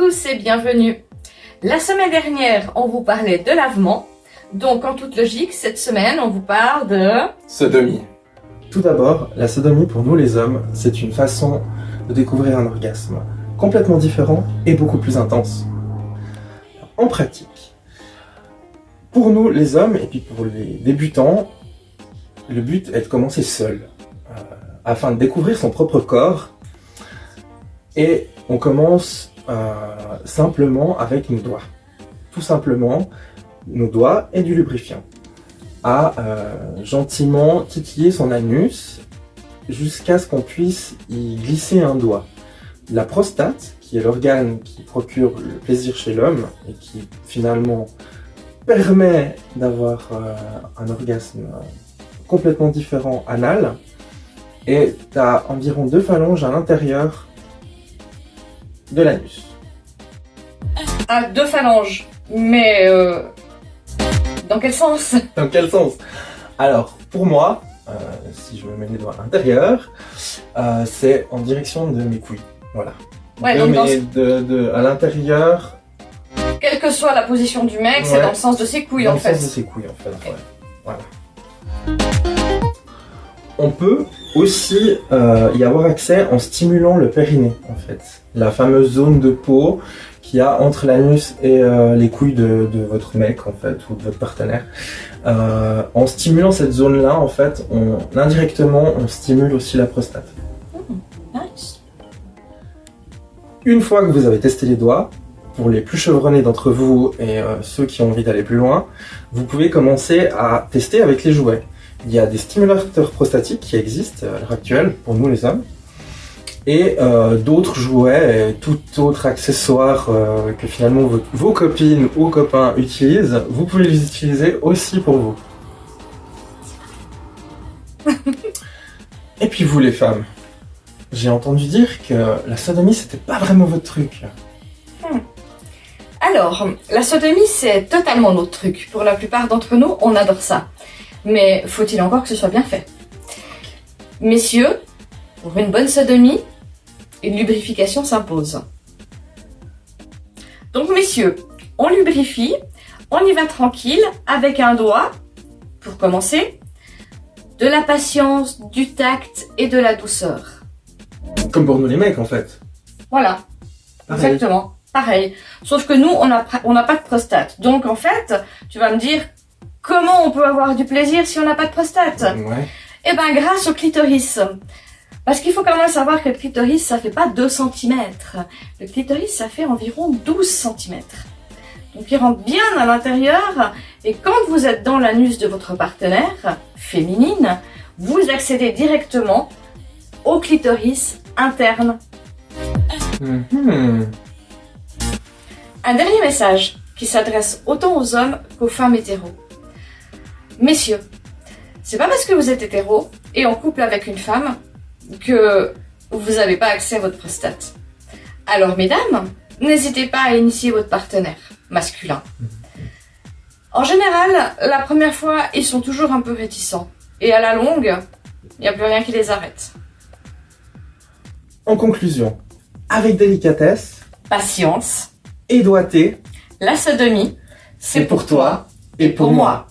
tous et bienvenue. La semaine dernière, on vous parlait de lavement. Donc, en toute logique, cette semaine, on vous parle de... Sodomie. Tout d'abord, la sodomie pour nous les hommes, c'est une façon de découvrir un orgasme complètement différent et beaucoup plus intense. En pratique, pour nous les hommes et puis pour les débutants, le but est de commencer seul, afin de découvrir son propre corps. Et on commence simplement avec nos doigts. Tout simplement, nos doigts et du lubrifiant. À gentiment titiller son anus jusqu'à ce qu'on puisse y glisser un doigt. La prostate, qui est l'organe qui procure le plaisir chez l'homme et qui finalement permet d'avoir un orgasme complètement différent anal, est à environ 2 phalanges à l'intérieur de l'anus. Ah, 2 phalanges. Mais dans quel sens? Dans quel sens? Alors, pour moi, si je me mets les doigts à l'intérieur, c'est en direction de mes couilles. Voilà. Ouais, à l'intérieur. Quelle que soit la position du mec, c'est dans le sens de ses couilles en fait. Dans le sens de ses couilles en fait, okay. Ouais. Voilà. On peut aussi y avoir accès en stimulant le périnée en fait. La fameuse zone de peau qu'il y a entre l'anus et les couilles de votre mec en fait, ou de votre partenaire. En stimulant cette zone-là, en fait, indirectement, on stimule aussi la prostate. Nice. Une fois que vous avez testé les doigts, pour les plus chevronnés d'entre vous et ceux qui ont envie d'aller plus loin, vous pouvez commencer à tester avec les jouets. Il y a des stimulateurs prostatiques qui existent à l'heure actuelle pour nous les hommes, et d'autres jouets et tout autre accessoire que finalement vos copines ou copains utilisent, vous pouvez les utiliser aussi pour vous. Et puis vous les femmes, j'ai entendu dire que la sodomie c'était pas vraiment votre truc. Alors, la sodomie c'est totalement notre truc. Pour la plupart d'entre nous, on adore ça. Mais faut-il encore que ce soit bien fait? Messieurs, pour une bonne sodomie, une lubrification s'impose. Donc messieurs, on lubrifie, on y va tranquille avec un doigt, pour commencer, de la patience, du tact et de la douceur. Comme pour nous les mecs en fait. Voilà, pareil. Exactement, pareil. Sauf que nous, on n'a pas de prostate. Donc en fait, tu vas me dire, comment on peut avoir du plaisir si on n'a pas de prostate? Ouais. Eh ben grâce au clitoris. Parce qu'il faut quand même savoir que le clitoris, ça fait pas 2 cm. Le clitoris, ça fait environ 12 cm. Donc il rentre bien à l'intérieur, et quand vous êtes dans l'anus de votre partenaire, féminine, vous accédez directement au clitoris interne. Un dernier message qui s'adresse autant aux hommes qu'aux femmes hétéros. Messieurs, c'est pas parce que vous êtes hétéro et en couple avec une femme que vous n'avez pas accès à votre prostate. Alors mesdames, n'hésitez pas à initier votre partenaire masculin. En général, la première fois, ils sont toujours un peu réticents. Et à la longue, il n'y a plus rien qui les arrête. En conclusion, avec délicatesse, patience et doigté, la sodomie, c'est pour toi et pour moi.